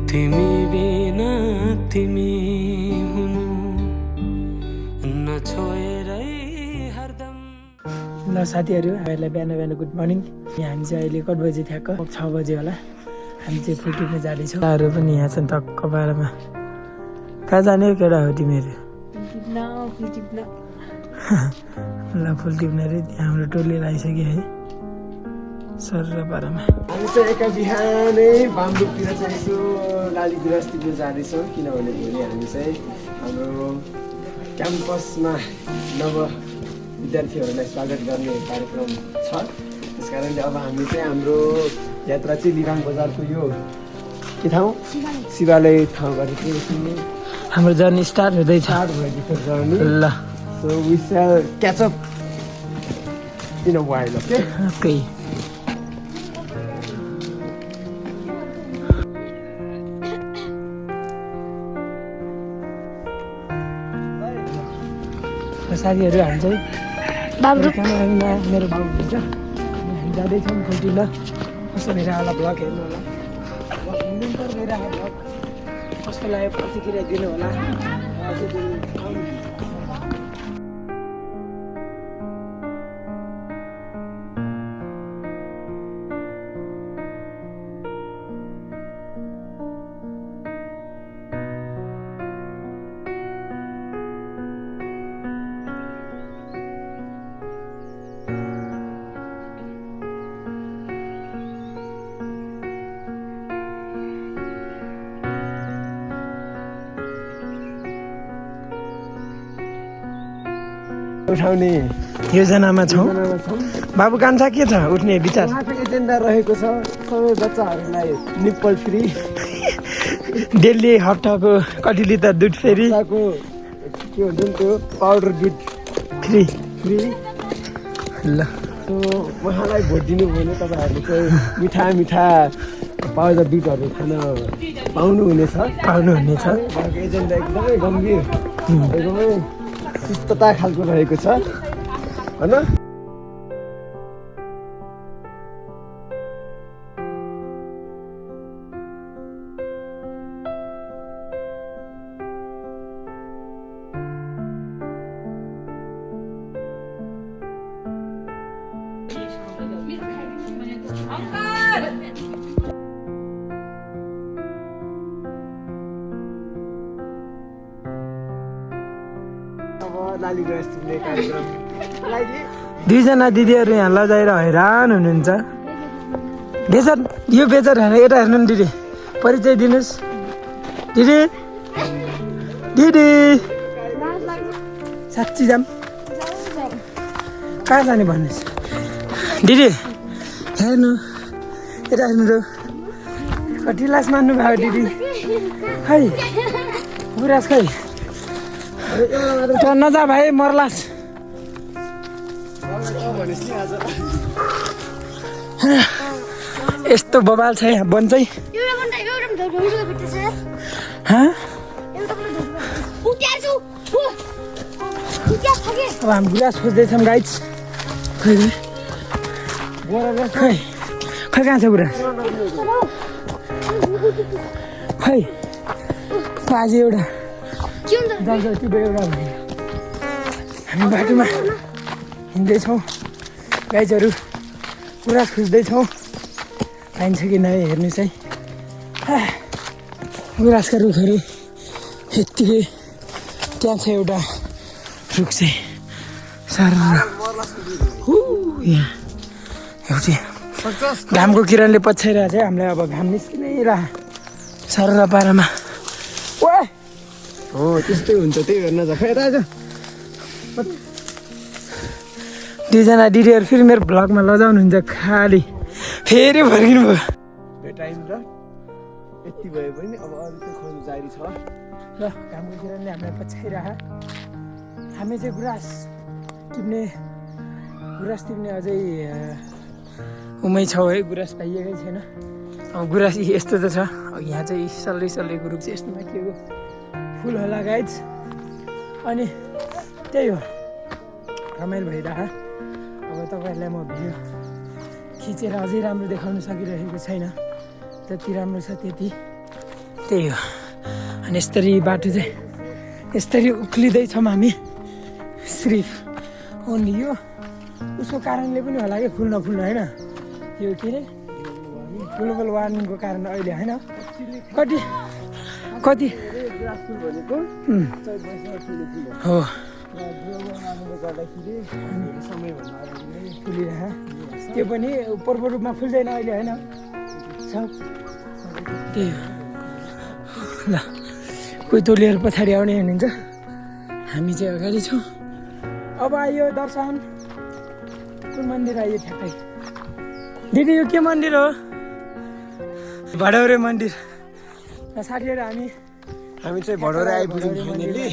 तिमी बिना तिमी हुनु नछोएरै हरदम। ल साथीहरू, हामीलाई बिहान बिहान गुड मर्निङ। हामी चाहिँ अहिले कति बजी ठ्याक्क 6 बजी होला। हामी चाहिँ फुल टिप्न जाँदैछौँ। केटाहरू पनि यहाँ छन् टक्क पारामा। कहाँ जाने हो केटा हो तिमीहरू? ल फुल टिप्न अरे। त्यहाँ हाम्रो टोली आइसक्यो है सर र पारामा। हामी चाहिँ एका बिहानै बामडुकतिर चाहिँ यसो लाली गुराँस टिप्न जाँदैछौँ, किनभने भोलि हामी चाहिँ हाम्रो क्याम्पसमा नव विद्यार्थीहरूलाई स्वागत गर्ने कार्यक्रम छ। त्यस कारणले अब हामी चाहिँ हाम्रो यात्रा चाहिँ लिगाङ बजारको यो के ठाउँ शिवालय ठाउँबाट चाहिँ हाम्रो जर्नी स्टार्ट हुँदैछ। जर्नी। ल so we shall catch up in a while. Okay okay. साथीहरू हामी चाहिँ मेरो बाबु हुन्छ। हामी जाँदैछौँ फुल्टी। ल कस्तो भइरहेको होला भ्लग हेर्नु होला। निरन्तर भइरहेको भ्लग कस्तो लाग्यो प्रतिक्रिया दिनु होला। उठाउने योजनामा छौँ। बाबु कान्छा के छ उठ्ने विचार? उहाँको एजेन्डा रहेको छ सबै बच्चाहरूलाई निप्पल फ्री, डेली हप्ताको कति लिटर दुध फेरि, के हुन्छ नि त्यो पाउडर दुध फ्री। ल सो उहाँलाई भोट दिनुभयो भने तपाईँहरूले चाहिँ मिठा मिठा पाउडर दुधहरू खान पाउनुहुनेछ। उहाँको एजेन्डा एकदमै गम्भीर, एकदमै सुस्तता खालको रहेको छ होइन। लाली गुराँस टिप्ने कार्यक्रमको लागि दुईजना दिदीहरू यहाँ लजाएर हैरान हुनुहुन्छ। बेचर यो बेचर हेर्नु, यता हेर्नु नि दिदी, परिचय दिनुहोस्। दिदी दिदी साँच्ची जाम कहाँ जाने भन्नुहोस्। दिदी हेर्नु, यता हेर्नु त, कति लास मान्नु भयो दिदी। खै गुराँस खै नजा भाइ मर्लास। यस्तो बबाल छ यहाँ वन चाहिँ। अब हामी गुराँस खोज्दैछौँ गाइज। खै खै खै कहाँ छ गुराँस? खै आज एउटा जान्छ त्यो एउटा भयो। हामी बाटोमा हिँड्दैछौँ गाइजहरू, गुराँस खोज्दैछौँ। पाइन्छ कि नयाँ हेर्नु चाहिँ। गुराँसका रुखहरू यत्तिकै त्यहाँ छ एउटा रुख चाहिँ सर यहाँ एउटै घामको किरणले पछ्याइरहेको छ हामीलाई। अब घाम निस्किँदै सर र पारामा हो त्यस्तै हुन्छ, त्यही हेर्न जा। खै राजा दुईजना दिदीहरू फेरि मेरो भ्लगमा लजाउनुहुन्छ खालि। फेरि फर्किनु भयो। टाइम र यति भए पनि अब अरू चाहिँ खोज्नु जारी छ। ल घामको किरणले हामीलाई पछ्याइरह। हामी चाहिँ गुराँस टिप्ने अझै उमै छौँ है। गुराँस पाइएकै छैन। अब गुराँस यस्तो त छ। अब यहाँ चाहिँ सल्लै रुख चाहिँ यस्तो माथिको फुल होला गाइज। अनि त्यही हो रमाइलो भइरह। अब अब तपाईँहरूलाई म भिडियो खिचेर अझै राम्रो देखाउन सकिरहेको छैन, जति राम्रो छ त्यति। त्यही हो। अनि यसरी बाटो चाहिँ यसरी उक्लिँदैछौँ हामी सिर्फ ओन्ली यो उसको कारणले पनि होला कि फुल्न होइन, यो के अरे ग्लोबल वार्मिङको कारण अहिले होइन। कति कति हो फुलिरह, त्यो पनि प्रपर रूपमा फुल्दैन अहिले होइन। त्यही हो। ल कोही तोलिएर पछाडि आउने हुनुहुन्छ, हामी चाहिँ अगाडि छौँ। अब आयो दर्शन। कुन मन्दिर आयो ठ्याक्कै? दिदी यो के मन्दिर हो? भडौरे मन्दिर। साथीहरू हामी चाहिँ भडौरे आइपुग्यौँ फाइनली।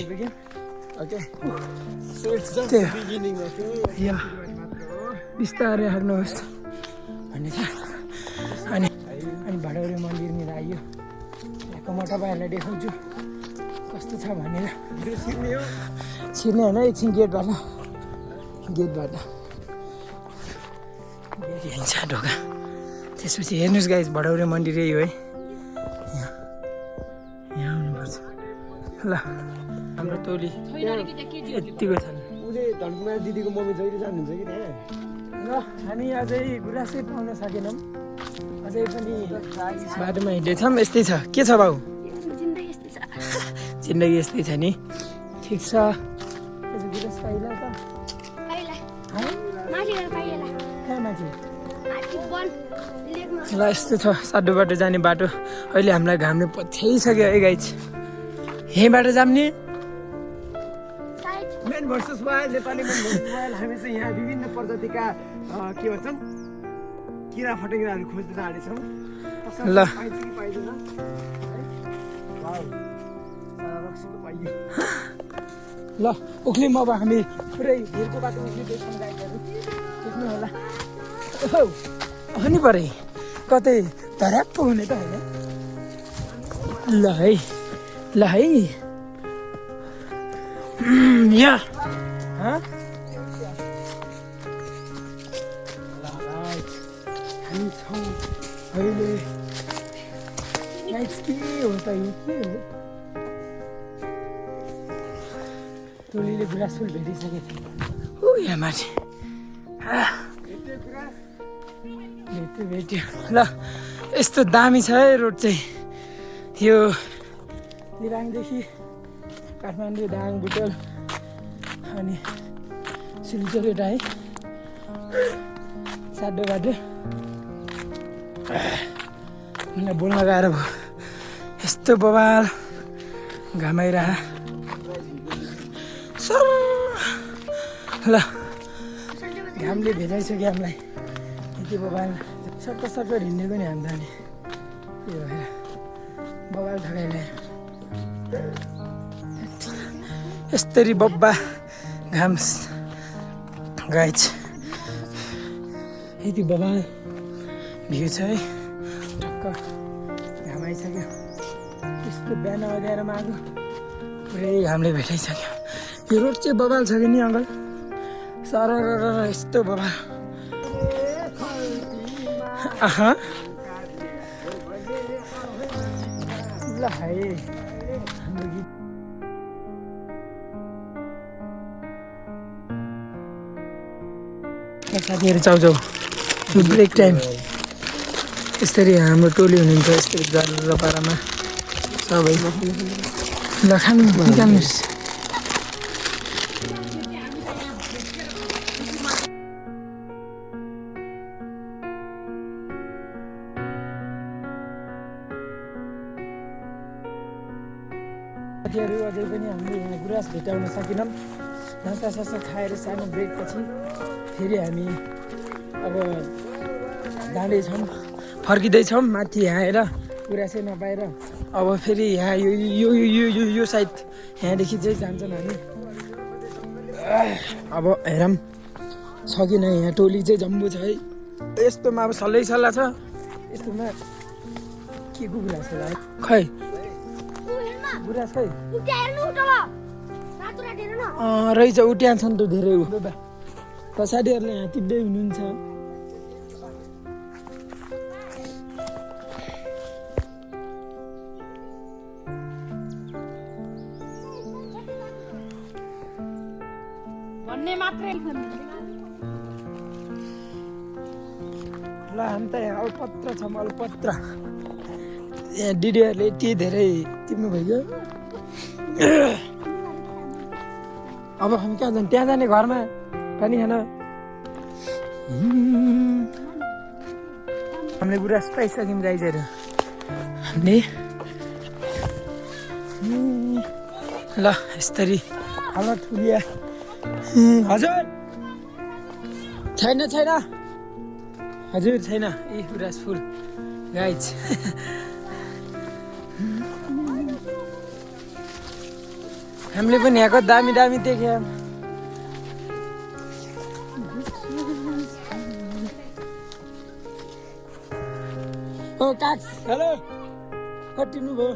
ओके बिस्तारै हार्नुहोस् भन्ने छ। अनि भडौरे मन्दिरनिर आइयो। यहाँको म तपाईँहरूलाई देखाउँछु कस्तो छ भनेर। छिर्ने होइन, एकछिन गेटबाट गेट हिँड्छ ढोका। त्यसपछि हेर्नुहोस् गाइस, भडौरे मन्दिर यही हो है, यहाँ आउनुपर्छ। ल हाम्रो टोली यतिको छन्। उसले धनकुमार दिदीको मम्मी जहिले जानुहुन्छ कि त्यहाँ? र हामी अझै गुराँसै पाउन सकेनौँ, अझै पनि बाटोमा हिँड्दैछौँ। यस्तै छ। के छ भाउ? जिन्दगी यस्तै छ नि। ठिक छ। गुराँस पाइला त कहाँ माथि? ल यस्तो छ साधु बाटो जाने बाटो। अहिले हामीलाई घामले पछ्याइसक्यो है गाइज। यहीँबाट जाने main versus wild, Nepali main versus wild. हामी चाहिँ यहाँ विभिन्न प्रजातिका के भन्छन् किरा फटेङ्ग्राहरू खोज्दै जाँदैछौँ। ल पाइन्छ कि पाइँदैन? ल उक्लिम। अब हामी पुरै भिरको बाटो उक्लिँदैछौँ गाइजहरू, देख्नु होला। अनि परे कतै धराप हुने त होइन। ल है या हामी छौँ अहिले। के हो त यो? के हो? टोलीले गुराँस फुल भेटिसकेको थियो। यहाँ माथि भेट्यो। ल यस्तो दामी छ है रोड चाहिँ। यो दिराङदेखि काठमाडौँ, दाङ, बुटोल अनि सिलचर एउटा है साधो बाटो। मलाई बोल्न गाह्रो भयो, यस्तो बवाल घामाइरह। ल घामले भेजाइसक्यो हामीलाई, यति बवाल सट्ट हिँडेको नि हामी त। अनि त्यही भएर बवाल थकाइले यस्तरी बब्बा घाम गाइज। यति बवाल भ्यू छ है। टक्क घाम आइसक्यो। यस्तो बिहान अँध्यारोमा आएको पुरै घामले भेटाइसक्यो। यो रोड चाहिँ बवाल छ कि नि अङ्कल? सर यस्तो बवाल। आहा ल है हाम्रो गीत। साथीहरू चाउचाउ यो ब्रेक टाइम यसरी हाम्रो टोली हुनुहुन्छ। यस्तरी गरेर पारामा सबै ल खानु निकाल्नुहोस्। साथीहरू अझै पनि हामीले यहाँ गुराँस भेटाउन सकेनौँ। नास्ता खाएर सानो ब्रेकपछि फेरि हामी अब जाँदैछौँ, फर्किँदैछौँ माथि यहाँ आएर गुराँसै नपाएर। अब फेरि यहाँ यो साइड यहाँदेखि चाहिँ जान्छौँ हामी। अब हेरौँ छ कि नै। यहाँ टोली चाहिँ जम्बो छ है। यस्तोमा अब सल्लाह छ। यस्तोमा के को गुराँस होला खै? गुराँस खै रहेछ, उट्यान्छ नि त धेरै। साथीहरूले यहाँ टिप्दै हुनुहुन्छ भन्ने मात्रै ल हामी त यहाँ अलपत्र छौँ अलपत्र यहाँ दिदीहरूले यति धेरै टिप्नु भइगयो अब हामी कहाँ जाने त्यहाँ जाने घरमा पानी खान हामीले गुराँस पाइसक्यौँ गाइजहरू हामीले ल यसरी हालत ठुलिया हजुर छैन हजुर छैन ए गुराँस फुल गाइज हामीले पनि यहाँको दामी देख्यौँ ओ काक्स हेलो कटिनु भयो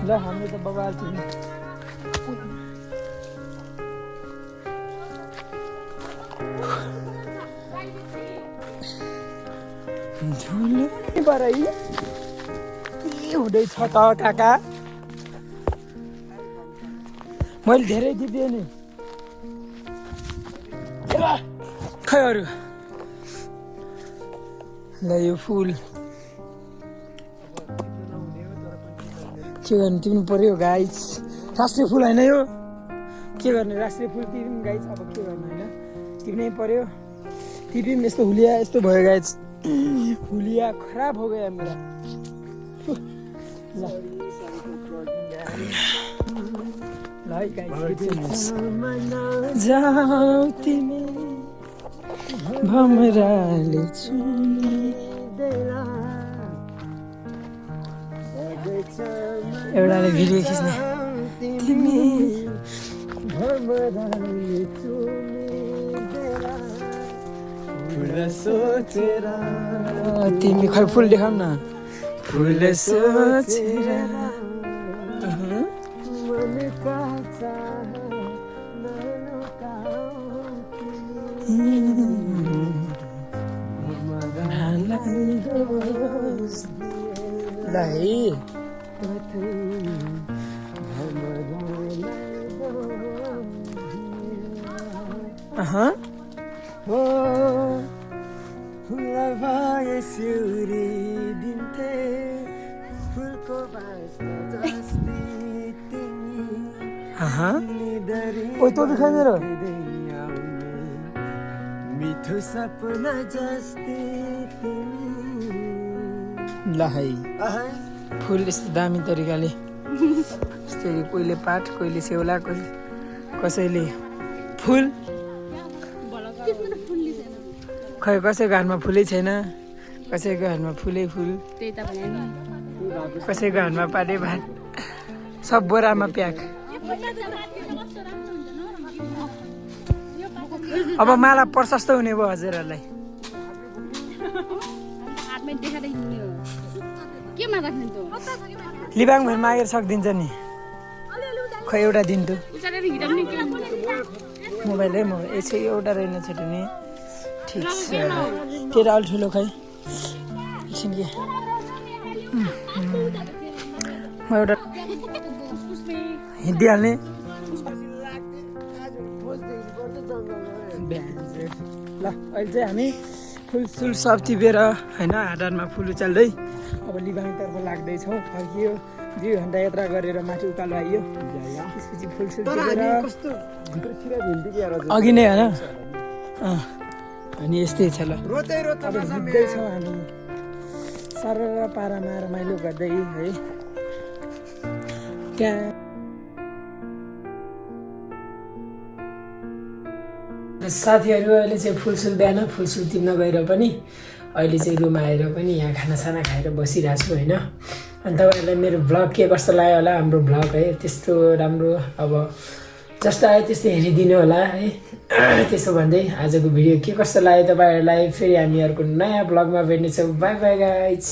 ल हामीले त बबाल थियौँ के हुँदैछ त काका मैले धेरै टिपिएँ नि खै अरू ल यो फुल के गर्नु टिप्नु पर्यो गाइस राष्ट्रिय फुल होइन यो के गर्ने राष्ट्रिय फुल टिप्नु गाइस अब के गर्नु होइन टिप्नै पर्यो टिप्यौँ यस्तो हुलिया यस्तो भयो गाइस हुलिया खराब हो गया मेरा जाऊ तिमी भमराले एउटाले भिडियो खिच्ने तिमी तिमी खै फुल देखाउ न फुल सोचेर ओ तो दिखाई मेरो मिठो सपना जस्तै ल है फुल यस्तो दामी तरिकाले यस्तै कोहीले पात कोहीले सेउला कसैले फुल खै कसैको हातमा फुलै छैन कसैको हातमा फुलै फुल कसैको हातमा पाटे भात सब बोरामा प्याक अब माला प्रशस्त हुने भयो हजुरहरूलाई लिबाङ भएर मागेर सकिदिन्छ नि खै एउटा दिन त मोबाइलै यसै एउटा रहेन छोटो नि ठिक छ तेरो अलि ठुलो खै एकछिन के म एउटा हिँडिहाल्ने ल अहिले चाहिँ हामी फुलसुल सब टिपेर होइन हाटमा फुल उचाल्दै अब लिबाङतर्फ लाग्दैछौँ फर्कियो 2 घन्टा यात्रा गरेर माथि उकालो आइयो त्यसपछि फुलसुल टिपेर अघि नै होइन अनि यस्तै छ ल अब हिँड्दैछौँ हामी साह्रो पारामा रमाइलो गर्दै है त्यहाँ साथीहरू अहिले चाहिँ फुलसुल बिहान फुलसुल टिप्न गएर पनि अहिले चाहिँ रुम आएर पनि यहाँ खानासाना खाएर बसिरहेको छु होइन अनि तपाईँहरूलाई मेरो भ्लग के कस्तो लाग्यो होला हाम्रो भ्लग है त्यस्तो राम्रो अब जस्तो आयो त्यस्तै हेरिदिनु होला है त्यसो भन्दै आजको भिडियो के कस्तो लाग्यो तपाईँहरूलाई फेरि हामी अर्को नयाँ भ्लगमा भेट्नेछौँ बाई बाई गाइज